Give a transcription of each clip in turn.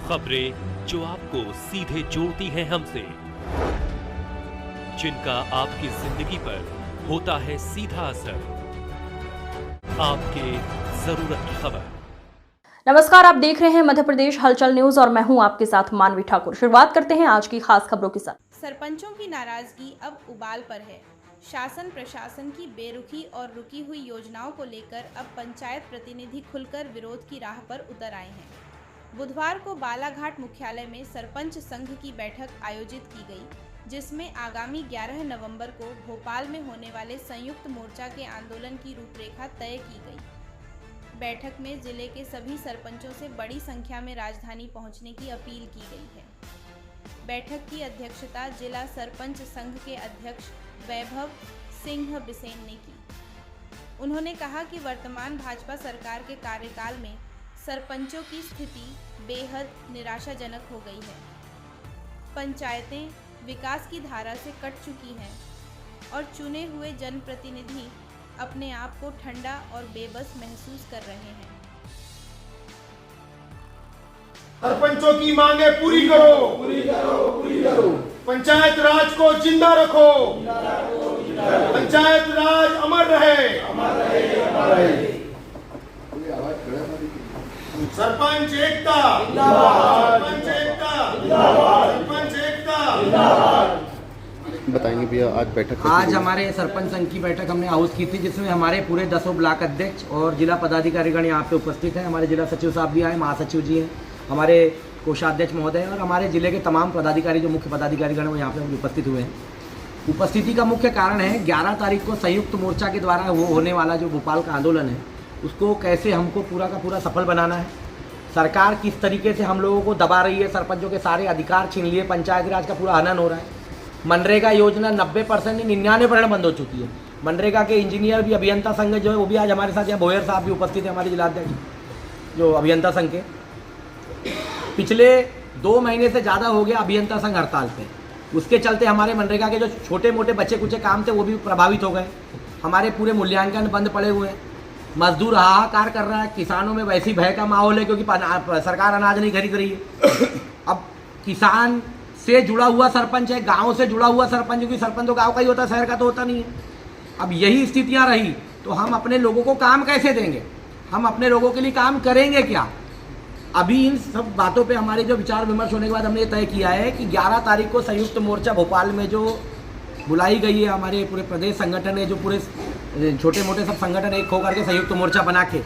खबरें जो आपको सीधे जोड़ती हैं हमसे, जिनका आपकी जिंदगी पर होता है सीधा असर। आपके जरूरत की खबर। नमस्कार, आप देख रहे हैं मध्य प्रदेश हलचल न्यूज और मैं हूं आपके साथ मानवी ठाकुर। शुरुआत करते हैं आज की खास खबरों के साथ। सरपंचों की नाराजगी अब उबाल पर है। शासन प्रशासन की बेरुखी और रुकी हुई योजनाओं को लेकर अब पंचायत प्रतिनिधि खुलकर विरोध की राह पर उतर आए हैं। बुधवार को बालाघाट मुख्यालय में सरपंच संघ की बैठक आयोजित की गई, जिसमें आगामी 11 नवंबर को भोपाल में होने वाले संयुक्त मोर्चा के आंदोलन की रूपरेखा तय की गई। बैठक में जिले के सभी सरपंचों से बड़ी संख्या में राजधानी पहुंचने की अपील की गई है। बैठक की अध्यक्षता जिला सरपंच संघ के अध्यक्ष वैभव सिंह बिसेन ने की। उन्होंने कहा कि वर्तमान भाजपा सरकार के कार्यकाल में सरपंचों की स्थिति बेहद निराशाजनक हो गई है। पंचायतें विकास की धारा से कट चुकी हैं और चुने हुए जनप्रतिनिधि अपने आप को ठंडा और बेबस महसूस कर रहे हैं। सरपंचों की मांगे पूरी करो, पूरी करो, पूरी करो। पंचायत राज को जिंदा रखो, पंचायत राज अमर रहे, अमर रहे, अमर रहे। सरपंच एकता जिंदाबाद, सरपंच एकता जिंदाबाद, सरपंच एकता जिंदाबाद। बताएंगे भैया, आज बैठक आज हमारे सरपंच संघ की बैठक हमने हाउस की थी, जिसमें हमारे पूरे 10 ब्लॉक अध्यक्ष और जिला पदाधिकारीगण यहाँ पे उपस्थित हैं। हमारे जिला सचिव साहब भी आए, महासचिव जी हैं, हमारे कोषाध्यक्ष महोदय और हमारे जिले के तमाम पदाधिकारी जो मुख्य पदाधिकारीगण वो यहाँ पे उपस्थित हुए हैं। उपस्थिति का मुख्य कारण है 11 तारीख को संयुक्त मोर्चा के द्वारा वो होने वाला जो भोपाल का आंदोलन है, उसको कैसे हमको पूरा का पूरा सफल बनाना है। सरकार किस तरीके से हम लोगों को दबा रही है, सरपंचों के सारे अधिकार छीन लिए, पंचायती राज का पूरा हनन हो रहा है। मनरेगा योजना 90% 99% बंद हो चुकी है। मनरेगा के इंजीनियर भी, अभियंता संघ जो है वो भी आज हमारे साथ यहाँ बोयर साहब भी उपस्थित है, हमारे जिलाध्यक्ष जो अभियंता संघ के। पिछले 2 महीने से ज़्यादा हो गया अभियंता संघ हड़ताल पे। उसके चलते हमारे मनरेगा के जो छोटे मोटे बच्चे कुचे काम थे वो भी प्रभावित हो गए। हमारे पूरे मूल्यांकन बंद पड़े हुए हैं। मजदूर हाहाकार कर रहा है। किसानों में वैसी भय का माहौल है क्योंकि सरकार अनाज नहीं खरीद रही है। अब किसान से जुड़ा हुआ सरपंच है, गांव से जुड़ा हुआ सरपंच, क्योंकि सरपंच तो गांव का ही होता है, शहर का तो होता नहीं है। अब यही स्थितियां रही तो हम अपने लोगों को काम कैसे देंगे, हम अपने लोगों के लिए काम करेंगे क्या। अभी इन सब बातों पे हमारे जो विचार विमर्श होने के बाद हमने ये तय किया है कि 11 तारीख को संयुक्त मोर्चा भोपाल में जो बुलाई गई है, हमारे पूरे प्रदेश संगठन है, जो पूरे छोटे मोटे सब संगठन एक होकर के संयुक्त मोर्चा बना के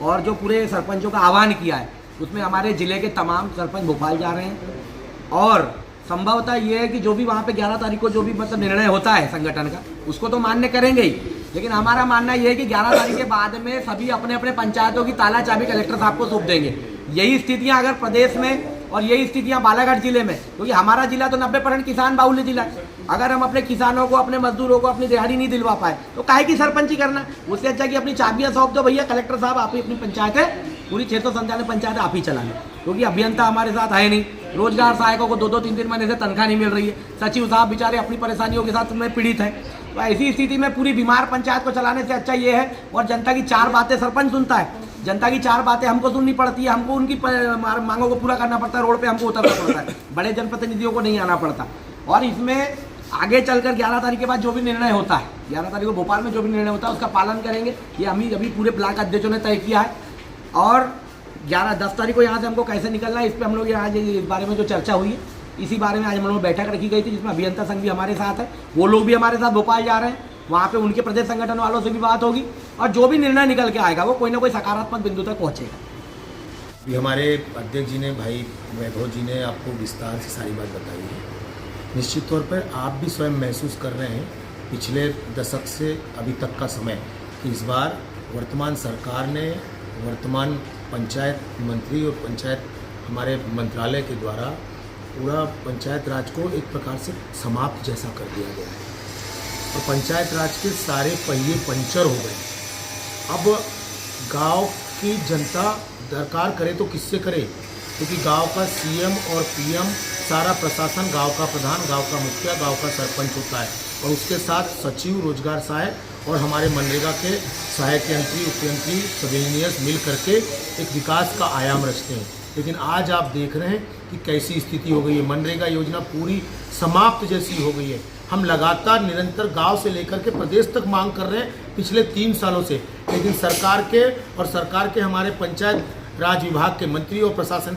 और जो पूरे सरपंचों का आह्वान किया है, उसमें हमारे जिले के तमाम सरपंच भोपाल जा रहे हैं। और संभवतः ये है कि जो भी वहाँ पे 11 तारीख को जो भी मतलब निर्णय होता है संगठन का, उसको तो मान्य करेंगे ही, लेकिन हमारा मानना ये है कि 11 तारीख के बाद में सभी अपने अपने पंचायतों की ताला चाबी कलेक्टर साहब को सौंप देंगे। यही स्थितियाँ अगर प्रदेश में और यही स्थितियाँ बालाघाट जिले में, क्योंकि हमारा जिला तो 90% किसान बाहुल्य जिला है, अगर हम अपने किसानों को, अपने मजदूरों को अपनी दिहाड़ी नहीं दिलवा पाए तो काहे की सरपंची करना। उससे अच्छा कि अपनी चाबियाँ सौंप दो भैया, कलेक्टर साहब आप ही अपनी पंचायत है, पूरी 697 पंचायत आप ही चला लें, क्योंकि अभियंता हमारे साथ है नहीं। रोजगार सहायकों को 2-2, 3-3 महीने से तनख्वाह नहीं मिल रही है। सचिव साहब बेचारे अपनी परेशानियों के साथ में पीड़ित हैं। तो ऐसी स्थिति में पूरी बीमार पंचायत को चलाने से अच्छा ये है, और जनता की 4 बातें सरपंच सुनता है, जनता की 4 बातें हमको सुननी पड़ती है, हमको उनकी मांगों को पूरा करना पड़ता है, रोड पे हमको उतरना पड़ता है, बड़े जनप्रतिनिधियों को नहीं आना पड़ता। और इसमें आगे चलकर 11 तारीख के बाद जो भी निर्णय होता है, 11 तारीख को भोपाल में जो भी निर्णय होता है उसका पालन करेंगे, ये हम अभी पूरे ब्लॉक अध्यक्षों ने तय किया है। और 10 तारीख को यहाँ से हमको कैसे निकलना है, इस पर हम लोग आज इस बारे में जो चर्चा हुई है, इसी बारे में आज हम लोग बैठक रखी गई थी, जिसमें अभियंता संघ भी हमारे साथ है, वो लोग भी हमारे साथ भोपाल जा रहे हैं। वहाँ पे उनके प्रदेश संगठन वालों से भी बात होगी और जो भी निर्णय निकल के आएगा वो कोई ना कोई सकारात्मक बिंदु तक पहुँचेगा। अभी हमारे अध्यक्ष जी ने, भाई वैभव जी ने आपको विस्तार से सारी बात बताई है। निश्चित तौर पर आप भी स्वयं महसूस कर रहे हैं पिछले दशक से अभी तक का समय कि इस बार वर्तमान सरकार ने, वर्तमान पंचायत मंत्री और पंचायत हमारे मंत्रालय के द्वारा पूरा पंचायत राज को एक प्रकार से समाप्त जैसा कर दिया गया है और पंचायत राज के सारे पहिए पंचर हो गए। अब गांव की जनता दरकार करे तो किससे करे, क्योंकि गांव का सीएम और पीएम, सारा प्रशासन गांव का प्रधान, गांव का मुखिया, गांव का सरपंच होता है और उसके साथ सचिव, रोजगार सहायक और हमारे मनरेगा के सहायक यंत्री, उपयंत्री, सब इंजीनियर्स मिल करके एक विकास का आयाम रचते हैं। लेकिन आज आप देख रहे हैं कि कैसी स्थिति हो गई है। मनरेगा योजना पूरी समाप्त जैसी हो गई है। हम लगातार निरंतर गांव से लेकर के प्रदेश तक मांग कर रहे हैं पिछले 3 सालों से, लेकिन सरकार के हमारे पंचायत राज विभाग के मंत्री और प्रशासन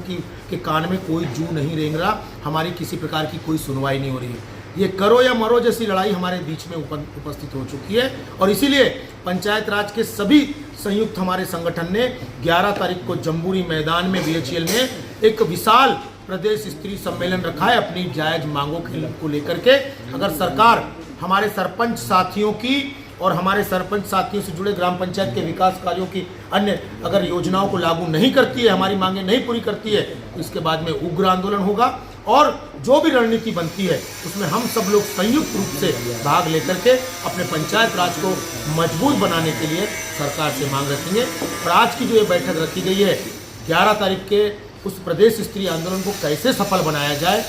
के कान में कोई जू नहीं रेंग रहा। हमारी किसी प्रकार की कोई सुनवाई नहीं हो रही है। ये करो या मरो जैसी लड़ाई हमारे बीच में उपस्थित हो चुकी है और इसीलिए पंचायत राज के सभी संयुक्त हमारे संगठन ने 11 तारीख को जम्बूरी मैदान में BHEL में एक विशाल प्रदेश स्तरीय सम्मेलन रखा है अपनी जायज मांगों को लेकर के। अगर सरकार हमारे सरपंच साथियों की और हमारे सरपंच साथियों से जुड़े ग्राम पंचायत के विकास कार्यों की अन्य अगर योजनाओं को लागू नहीं करती है, हमारी मांगें नहीं पूरी करती है, तो इसके बाद में उग्र आंदोलन होगा और जो भी रणनीति बनती है उसमें हम सब लोग संयुक्त रूप से भाग लेकर के अपने पंचायत राज को मजबूत बनाने के लिए सरकार से मांग रखेंगे। और आज की जो ये बैठक रखी गई है 11 तारीख के उस प्रदेश स्तरीय आंदोलन को कैसे सफल बनाया जाए,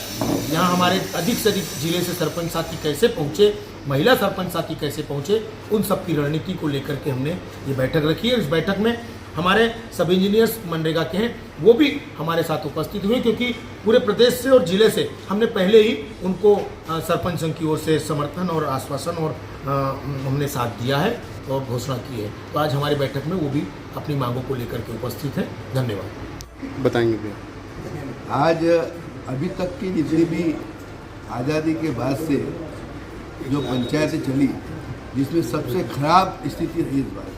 यहाँ हमारे अधिक से अधिक जिले से सरपंच साथी कैसे पहुँचे, महिला सरपंच साथी कैसे पहुँचे, उन सब की रणनीति को लेकर के हमने ये बैठक रखी है। इस बैठक में हमारे सब इंजीनियर्स मनरेगा के हैं वो भी हमारे साथ उपस्थित हुए, क्योंकि पूरे प्रदेश से और जिले से हमने पहले ही उनको सरपंच संघ की ओर से समर्थन और आश्वासन और हमने साथ दिया है और घोषणा की है। तो आज हमारी बैठक में वो भी अपनी मांगों को लेकर के उपस्थित हैं। धन्यवाद। बताएंगे भैया। आज अभी तक की जितनी भी आज़ादी के बाद से जो पंचायतें चली, जिसमें सबसे खराब स्थिति रही इस बार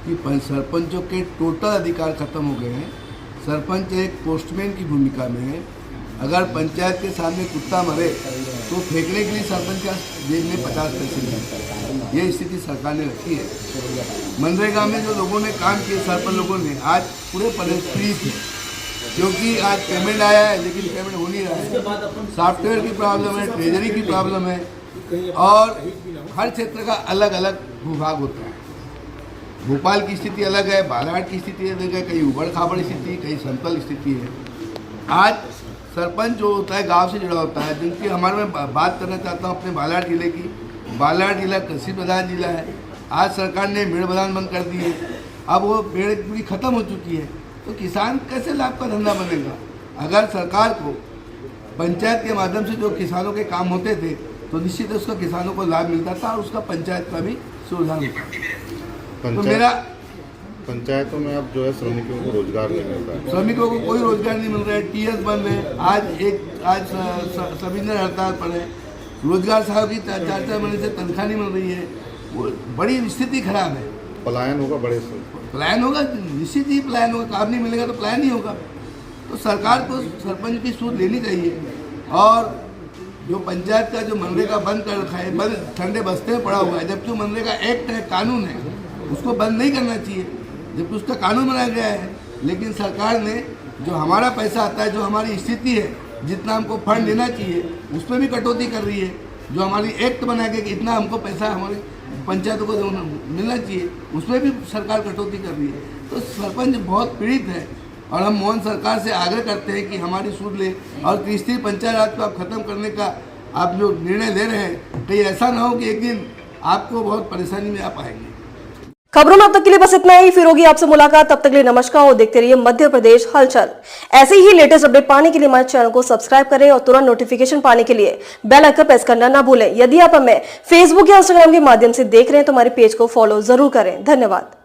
कि सरपंचों के टोटल अधिकार खत्म हो गए हैं। सरपंच एक पोस्टमैन की भूमिका में है। अगर पंचायत के सामने कुत्ता मरे तो फेंकने के लिए सरपंच का जेब में 50 पैसे नहीं। ये स्थिति सरकार ने रखी है। मनरेगा में जो लोगों ने काम किए सरपंच लोगों ने, आज पूरे परिस्थिति थे, क्योंकि आज पेमेंट आया है लेकिन पेमेंट हो नहीं रहा है। सॉफ्टवेयर की प्रॉब्लम है, ट्रेजरी की प्रॉब्लम है और हर क्षेत्र का अलग अलग विभाग होता है। भोपाल की स्थिति अलग है, बालाघाट की स्थिति अलग है, कहीं उबड़ खाबड़ स्थिति, कहीं समतल स्थिति है। आज सरपंच जो होता है गांव से जुड़ा होता है, जिनकी हमारे में बात करना चाहता हूँ अपने बालाघाट जिले की। बालाघाट जिला कृषि प्रधान जिला है। आज सरकार ने भेड़ बंधान बंद कर दी है। अब वो भेड़ पूरी खत्म हो चुकी है, तो किसान कैसे लाभ का धंधा बनेगा? अगर सरकार को पंचायत के माध्यम से जो किसानों के काम होते थे तो निश्चित है उसका किसानों को लाभ मिलता था और उसका पंचायत का भी सुधार होता। तो मेरा पंचायतों में अब जो है श्रमिकों को रोजगार नहीं मिल रहा है। श्रमिकों को कोई रोजगार नहीं मिल रहा है। TS बंद है। आज सभी ने हड़ताल पर है। रोजगार साहब की 4-4 महीने से तनख्वाह नहीं मिल रही है। वो बड़ी स्थिति खराब है। पलायन होगा, बड़े पलायन होगा, निश्चित ही पलायन होगा। काम नहीं मिलेगा तो पलायन ही होगा। तो सरकार को सरपंच की सूद लेनी चाहिए और जो पंचायत का जो मनरेगा बंद कर रखा है, बंद ठंडे बस्ते में पड़ा हुआ है, जबकि मनरेगा एक्ट है, कानून है, उसको बंद नहीं करना चाहिए, जबकि उसका कानून बनाया गया है। लेकिन सरकार ने जो हमारा पैसा आता है, जो हमारी स्थिति है, जितना हमको फंड देना चाहिए उसमें भी कटौती कर रही है। जो हमारी एक्ट बनाया गया कि इतना हमको पैसा हमारी पंचायतों को मिलना चाहिए, उसमें भी सरकार कटौती कर रही है। तो सरपंच बहुत पीड़ित है और हम मोहन सरकार से आग्रह करते हैं कि हमारी सूद ले और तीसरी पंचायत राज को आप खत्म करने का आप जो निर्णय ले रहे हैं, कहीं ऐसा ना हो कि एक दिन आपको बहुत परेशानी में आप आएंगे। खबरों में अब तक के लिए बस इतना ही। फिर होगी आपसे मुलाकात, तब तक के लिए नमस्कार और देखते रहिए मध्य प्रदेश हलचल। ऐसे ही लेटेस्ट अपडेट पाने के लिए हमारे चैनल को सब्सक्राइब करें और तुरंत नोटिफिकेशन पाने के लिए बेल आइकन प्रेस करना ना भूलें। यदि आप हमें फेसबुक या इंस्टाग्राम के माध्यम से देख रहे हैं तो हमारे पेज को फॉलो जरूर करें। धन्यवाद।